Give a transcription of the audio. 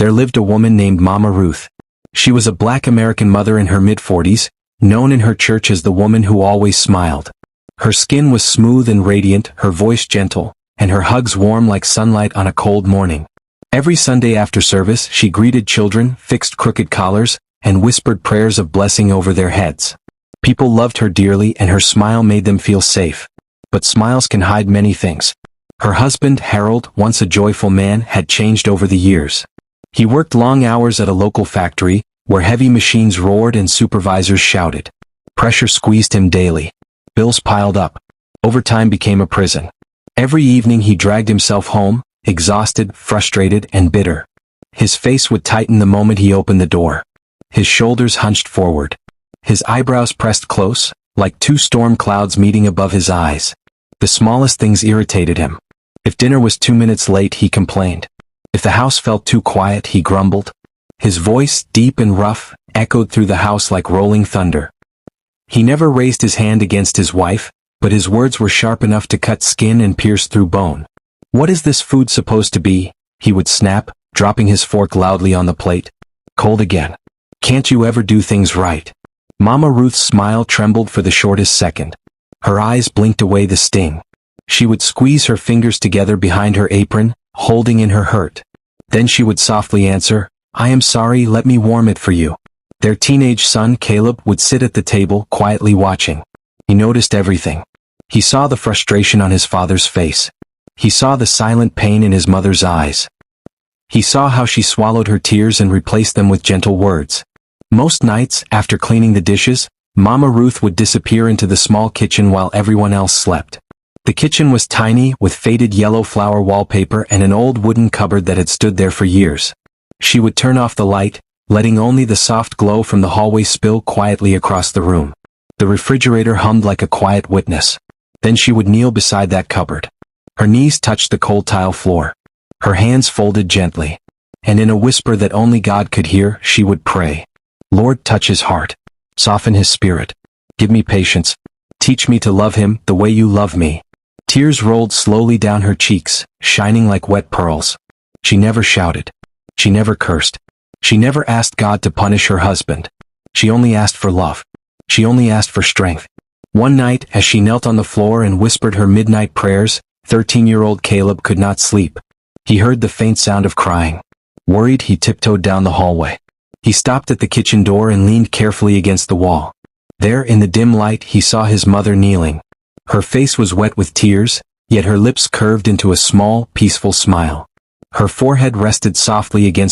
there lived a woman named Mama Ruth. She was a black American mother in her mid-40s, known in her church as the woman who always smiled. Her skin was smooth and radiant, her voice gentle, and her hugs warm like sunlight on a cold morning. Every Sunday after service, she greeted children, fixed crooked collars, and whispered prayers of blessing over their heads. People loved her dearly, and her smile made them feel safe. But smiles can hide many things. Her husband, Harold, once a joyful man, had changed over the years. He worked long hours at a local factory, where heavy machines roared and supervisors shouted. Pressure squeezed him daily. Bills piled up. Overtime became a prison. Every evening he dragged himself home, exhausted, frustrated, and bitter. His face would tighten the moment he opened the door. His shoulders hunched forward. His eyebrows pressed close, like two storm clouds meeting above his eyes. The smallest things irritated him. If dinner was 2 minutes late, he complained. If the house felt too quiet, he grumbled. His voice, deep and rough, echoed through the house like rolling thunder. He never raised his hand against his wife, but his words were sharp enough to cut skin and pierce through bone. "What is this food supposed to be?" he would snap, dropping his fork loudly on the plate. "Cold again. Can't you ever do things right?" Mama Ruth's smile trembled for the shortest second. Her eyes blinked away the sting. She would squeeze her fingers together behind her apron, holding in her hurt. Then she would softly answer, "I am sorry, let me warm it for you." Their teenage son, Caleb, would sit at the table, quietly watching. He noticed everything. He saw the frustration on his father's face. He saw the silent pain in his mother's eyes. He saw how she swallowed her tears and replaced them with gentle words. Most nights, after cleaning the dishes, Mama Ruth would disappear into the small kitchen while everyone else slept. The kitchen was tiny, with faded yellow flower wallpaper and an old wooden cupboard that had stood there for years. She would turn off the light, letting only the soft glow from the hallway spill quietly across the room. The refrigerator hummed like a quiet witness. Then she would kneel beside that cupboard. Her knees touched the cold tile floor. Her hands folded gently. And in a whisper that only God could hear, she would pray. "Lord, touch his heart. Soften his spirit. Give me patience. Teach me to love him the way you love me." Tears rolled slowly down her cheeks, shining like wet pearls. She never shouted. She never cursed. She never asked God to punish her husband. She only asked for love. She only asked for strength. One night, as she knelt on the floor and whispered her midnight prayers, 13-year-old Caleb could not sleep. He heard the faint sound of crying. Worried, he tiptoed down the hallway. He stopped at the kitchen door and leaned carefully against the wall. There, in the dim light, he saw his mother kneeling. Her face was wet with tears, yet her lips curved into a small, peaceful smile. Her forehead rested softly against